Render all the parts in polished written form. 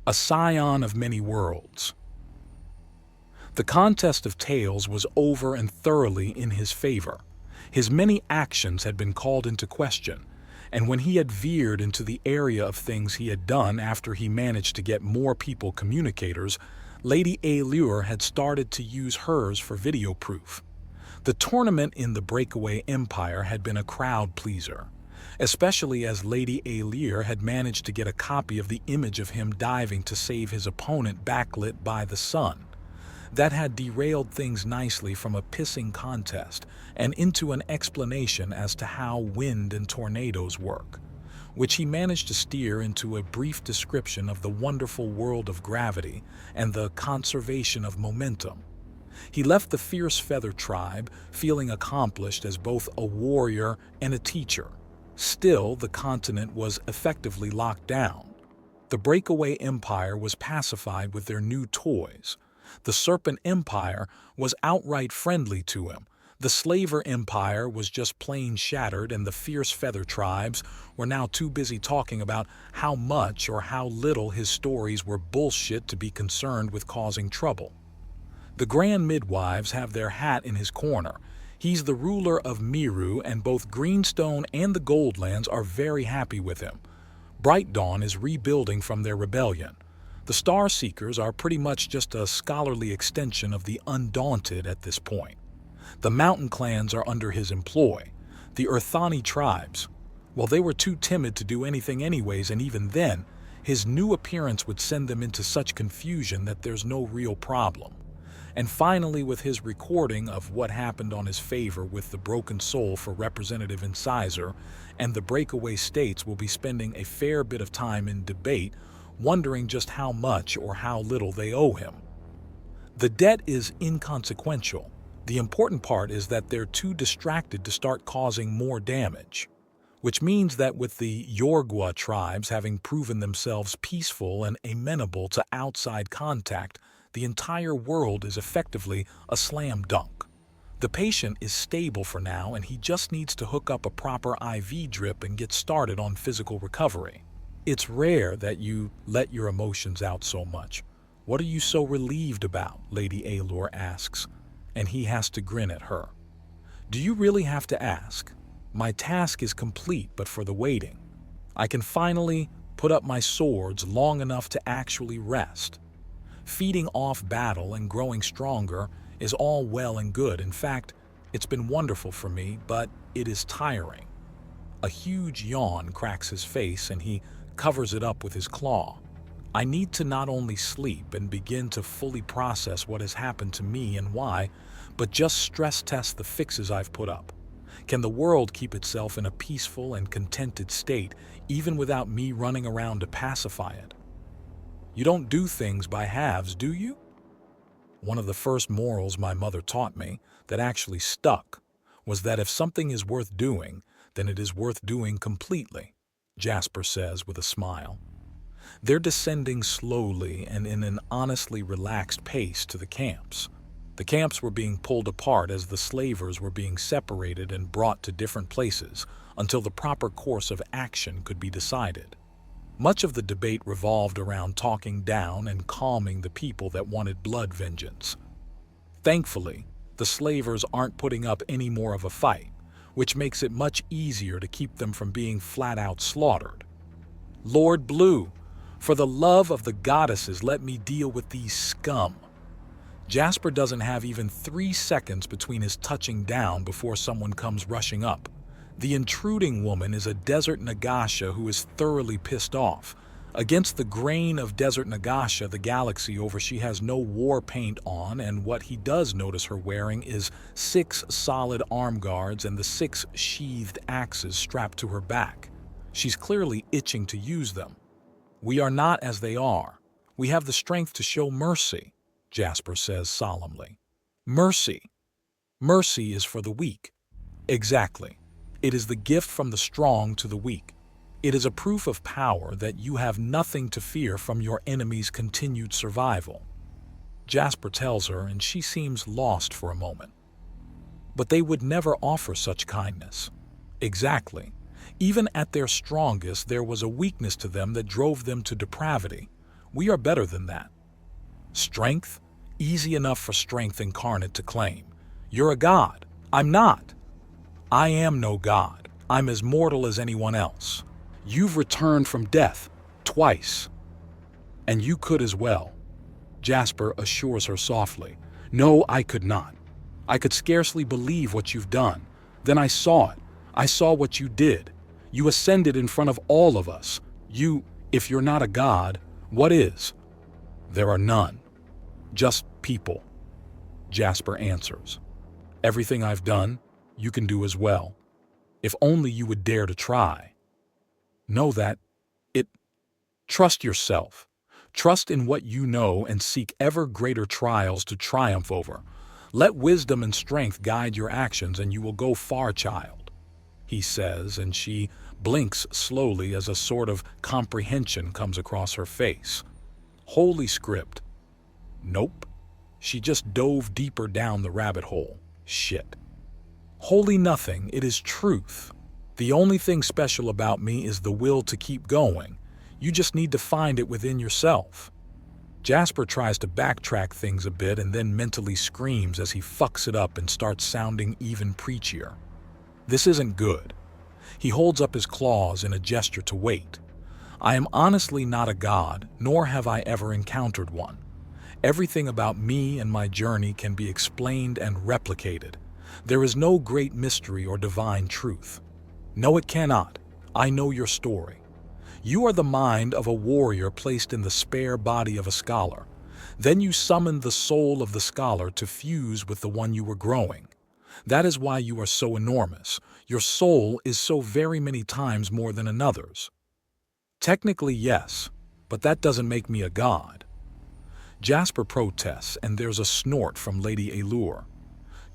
a scion of many worlds. The contest of tales was over and thoroughly in his favor. His many actions had been called into question, and when he had veered into the area of things he had done after he managed to get more people communicators, Lady Allure had started to use hers for video proof. The tournament in the Breakaway Empire had been a crowd pleaser, especially as Lady Allure had managed to get a copy of the image of him diving to save his opponent backlit by the sun. That had derailed things nicely from a pissing contest and into an explanation as to how wind and tornadoes work, which he managed to steer into a brief description of the wonderful world of gravity and the conservation of momentum. He left the Fierce Feather tribe feeling accomplished as both a warrior and a teacher. Still, the continent was effectively locked down. The Breakaway Empire was pacified with their new toys. The Serpent Empire was outright friendly to him. The Slaver Empire was just plain shattered, and the Fierce Feather tribes were now too busy talking about how much or how little his stories were bullshit to be concerned with causing trouble. The Grand Midwives have their hat in his corner. He's the ruler of Miru, and both Greenstone and the Goldlands are very happy with him. Bright Dawn is rebuilding from their rebellion. The Star Seekers are pretty much just a scholarly extension of the Undaunted at this point. The mountain clans are under his employ. The Urthani tribes, well, they were too timid to do anything anyways, and even then, his new appearance would send them into such confusion that there's no real problem. And finally, with his recording of what happened on his favor with the Broken Soul for Representative Incisor, and the Breakaway States will be spending a fair bit of time in debate, wondering just how much or how little they owe him. The debt is inconsequential. The important part is that they're too distracted to start causing more damage, which means that with the Yorgwa tribes having proven themselves peaceful and amenable to outside contact, the entire world is effectively a slam dunk. The patient is stable for now, and he just needs to hook up a proper IV drip and get started on physical recovery. It's rare that you let your emotions out so much. What are you so relieved about? Lady Allure asks, and he has to grin at her. Do you really have to ask? My task is complete but for the waiting. I can finally put up my swords long enough to actually rest. Feeding off battle and growing stronger is all well and good. In fact, it's been wonderful for me, but it is tiring. A huge yawn cracks his face, and he covers it up with his claw. I need to not only sleep and begin to fully process what has happened to me and why, but just stress test the fixes I've put up. Can the world keep itself in a peaceful and contented state even without me running around to pacify it? You don't do things by halves, do you? One of the first morals my mother taught me that actually stuck was that if something is worth doing, then it is worth doing completely, Jasper says with a smile. They're descending slowly and in an honestly relaxed pace to the camps. The camps were being pulled apart as the slavers were being separated and brought to different places until the proper course of action could be decided. Much of the debate revolved around talking down and calming the people that wanted blood vengeance. Thankfully, the slavers aren't putting up any more of a fight, which makes it much easier to keep them from being flat-out slaughtered. Lord Blue, for the love of the goddesses, let me deal with these scum. Jasper doesn't have even 3 seconds between his touching down before someone comes rushing up. The intruding woman is a Desert Nagasha who is thoroughly pissed off. Against the grain of Desert Nagasha, the galaxy over, she has no war paint on, and what he does notice her wearing is 6 solid arm guards and the 6 sheathed axes strapped to her back. She's clearly itching to use them. We are not as they are. We have the strength to show mercy, Jasper says solemnly. Mercy. Mercy is for the weak. Exactly. It is the gift from the strong to the weak. It is a proof of power that you have nothing to fear from your enemy's continued survival. Jasper tells her, and she seems lost for a moment. But they would never offer such kindness. Exactly. Even at their strongest, there was a weakness to them that drove them to depravity. We are better than that. Strength? Easy enough for strength incarnate to claim. You're a god. I'm not. I am no god. I'm as mortal as anyone else. You've returned from death twice. And you could as well. Jasper assures her softly. No, I could not. I could scarcely believe what you've done. Then I saw it. I saw what you did. You ascended in front of all of us. If you're not a god, what is? There are none. Just people. Jasper answers. Everything I've done, you can do as well. If only you would dare to try. Know that trust yourself. Trust in what you know and seek ever greater trials to triumph over. Let wisdom and strength guide your actions and you will go far, child, he says, and she blinks slowly as a sort of comprehension comes across her face. Holy script. Nope. She just dove deeper down the rabbit hole. Shit. Holy nothing, it is truth. The only thing special about me is the will to keep going. You just need to find it within yourself. Jasper tries to backtrack things a bit and then mentally screams as he fucks it up and starts sounding even preachier. This isn't good. He holds up his claws in a gesture to wait. I am honestly not a god, nor have I ever encountered one. Everything about me and my journey can be explained and replicated. There is no great mystery or divine truth. No, it cannot. I know your story. You are the mind of a warrior placed in the spare body of a scholar. Then you summoned the soul of the scholar to fuse with the one you were growing. That is why you are so enormous. Your soul is so very many times more than another's. Technically, yes, but that doesn't make me a god. Jasper protests, and there's a snort from Lady Allure.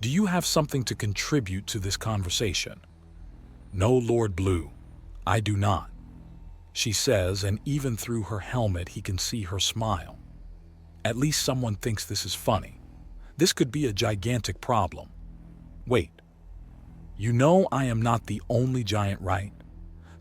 Do you have something to contribute to this conversation? No, Lord Blue, I do not, she says, and even through her helmet he can see her smile. At least someone thinks this is funny. This could be a gigantic problem. Wait. You know I am not the only giant, right?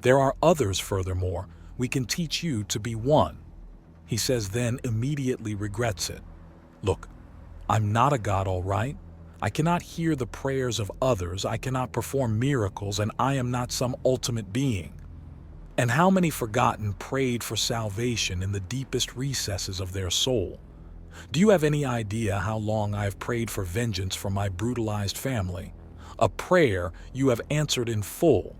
There are others, furthermore. We can teach you to be one. He says, then immediately regrets it. Look, I'm not a god, all right? I cannot hear the prayers of others, I cannot perform miracles, and I am not some ultimate being. And how many forgotten prayed for salvation in the deepest recesses of their soul? Do you have any idea how long I have prayed for vengeance for my brutalized family? A prayer you have answered in full.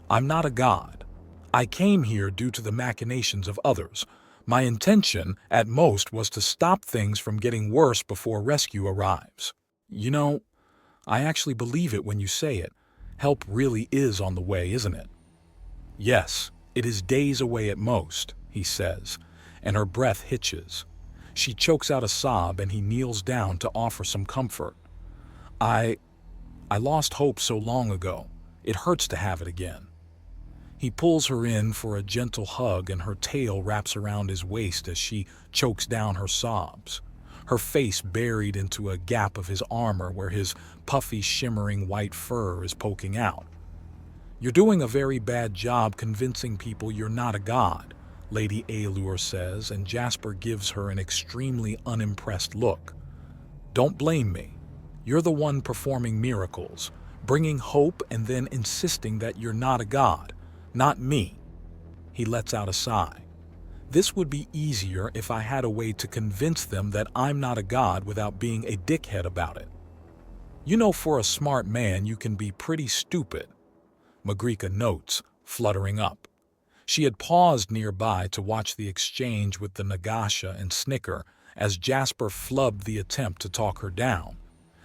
I'm not a god. I came here due to the machinations of others. My intention, at most, was to stop things from getting worse before rescue arrives. You know, I actually believe it when you say it. Help really is on the way, isn't it? Yes, it is days away at most, he says, and her breath hitches. She chokes out a sob and he kneels down to offer some comfort. I lost hope so long ago. It hurts to have it again. He pulls her in for a gentle hug and her tail wraps around his waist as she chokes down her sobs, her face buried into a gap of his armor where his puffy, shimmering white fur is poking out. You're doing a very bad job convincing people you're not a god, Lady Allure says, and Jasper gives her an extremely unimpressed look. Don't blame me. You're the one performing miracles, bringing hope and then insisting that you're not a god, not me. He lets out a sigh. This would be easier if I had a way to convince them that I'm not a god without being a dickhead about it. You know, for a smart man, you can be pretty stupid, Magrica notes, fluttering up. She had paused nearby to watch the exchange with the Nagasha and snicker as Jasper flubbed the attempt to talk her down.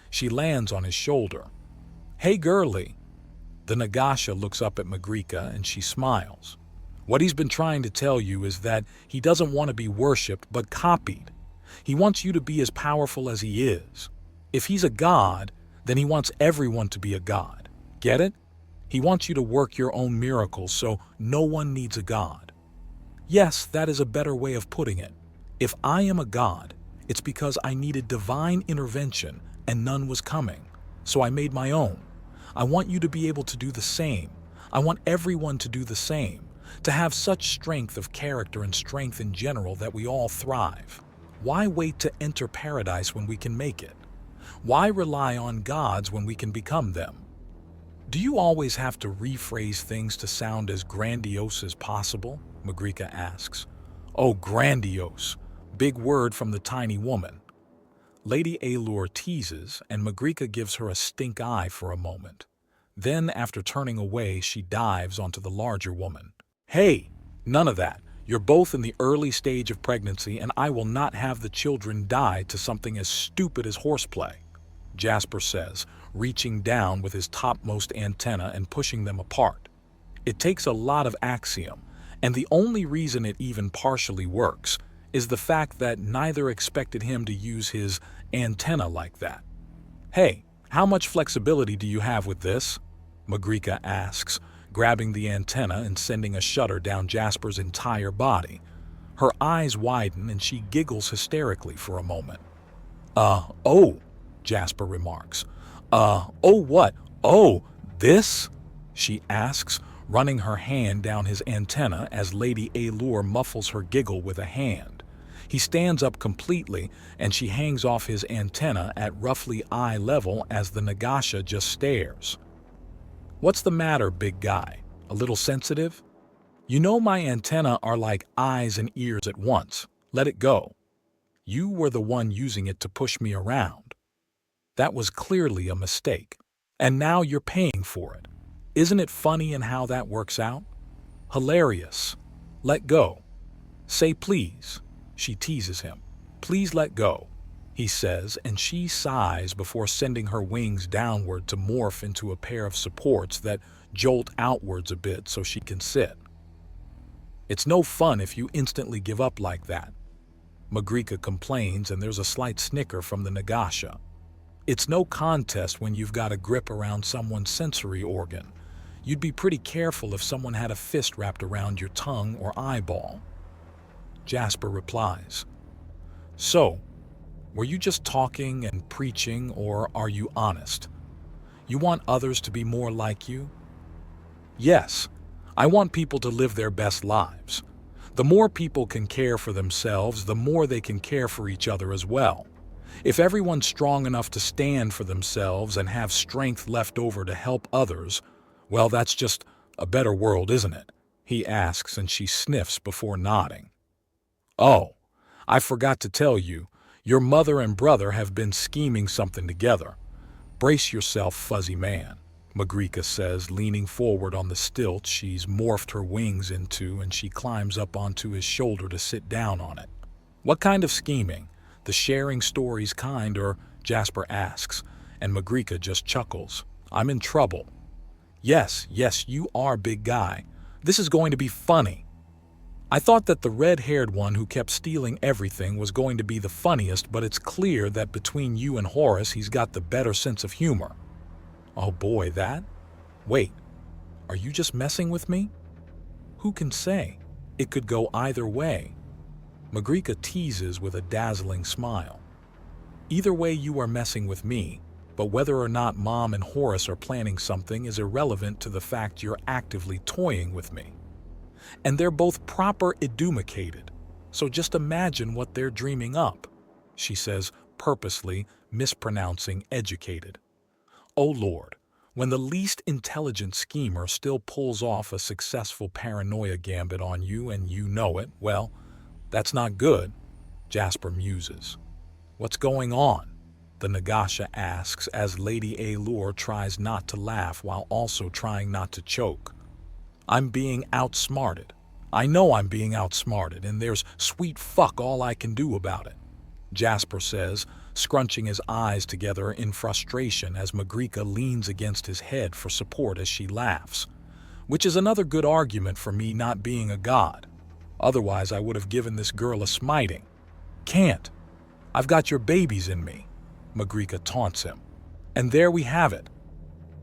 She lands on his shoulder. Hey, girlie. The Nagasha looks up at Magrica and she smiles. What he's been trying to tell you is that he doesn't want to be worshipped but copied. He wants you to be as powerful as he is. If he's a god, then he wants everyone to be a god. Get it? He wants you to work your own miracles so no one needs a god. Yes, that is a better way of putting it. If I am a god, it's because I needed divine intervention and none was coming, so I made my own. I want you to be able to do the same. I want everyone to do the same. To have such strength of character and strength in general that we all thrive. Why wait to enter paradise when we can make it? Why rely on gods when we can become them? Do you always have to rephrase things to sound as grandiose as possible? Magrika asks. Oh, grandiose. Big word from the tiny woman. Lady Allure teases, and Magrika gives her a stink eye for a moment. Then, after turning away, she dives onto the larger woman. Hey, none of that. You're both in the early stage of pregnancy, and I will not have the children die to something as stupid as horseplay, Jasper says, reaching down with his topmost antenna and pushing them apart. It takes a lot of axiom, and the only reason it even partially works is the fact that neither expected him to use his antenna like that. Hey, how much flexibility do you have with this? Magrika asks, grabbing the antenna and sending a shudder down Jasper's entire body. Her eyes widen and she giggles hysterically for a moment. Oh, Jasper remarks. Oh what? Oh, this? She asks, running her hand down his antenna as Lady Allure muffles her giggle with a hand. He stands up completely and she hangs off his antenna at roughly eye level as the Nagasha just stares. What's the matter, big guy? A little sensitive? You know my antenna are like eyes and ears at once. Let it go. You were the one using it to push me around. That was clearly a mistake. And now you're paying for it. Isn't it funny in how that works out? Hilarious. Let go. Say please. She teases him. Please let go, he says, and she sighs before sending her wings downward to morph into a pair of supports that jolt outwards a bit so she can sit. It's no fun if you instantly give up like that, Magrika complains, and there's a slight snicker from the Nagasha. It's no contest when you've got a grip around someone's sensory organ. You'd be pretty careful if someone had a fist wrapped around your tongue or eyeball. Jasper replies. So, were you just talking and preaching, or are you honest? You want others to be more like you? Yes, I want people to live their best lives. The more people can care for themselves, the more they can care for each other as well. If everyone's strong enough to stand for themselves and have strength left over to help others, well, that's just a better world, isn't it? He asks, and she sniffs before nodding. Oh, I forgot to tell you, your mother and brother have been scheming something together. Brace yourself, fuzzy man, Magrika says, leaning forward on the stilt she's morphed her wings into, and she climbs up onto his shoulder to sit down on it. What kind of scheming? The sharing stories kind, or? Jasper asks, and Magrika just chuckles. I'm in trouble. Yes, you are, big guy. This is going to be funny. I thought that the red-haired one who kept stealing everything was going to be the funniest, but it's clear that between you and Horace, he's got the better sense of humor. Oh boy, that? Wait, are you just messing with me? Who can say? It could go either way. Magrika teases with a dazzling smile. Either way, you are messing with me, but whether or not Mom and Horace are planning something is irrelevant to the fact you're actively toying with me. And they're both proper edumacated, so just imagine what they're dreaming up, she says, purposely mispronouncing educated. Oh Lord, when the least intelligent schemer still pulls off a successful paranoia gambit on you and you know it, well, that's not good, Jasper muses. What's going on? The Nagasha asks as Lady Allure tries not to laugh while also trying not to choke. I'm being outsmarted. I know I'm being outsmarted, and there's sweet fuck all I can do about it, Jasper says, scrunching his eyes together in frustration as Magrika leans against his head for support as she laughs, which is another good argument for me not being a god. Otherwise, I would have given this girl a smiting. Can't. I've got your babies in me, Magrika taunts him. And there we have it.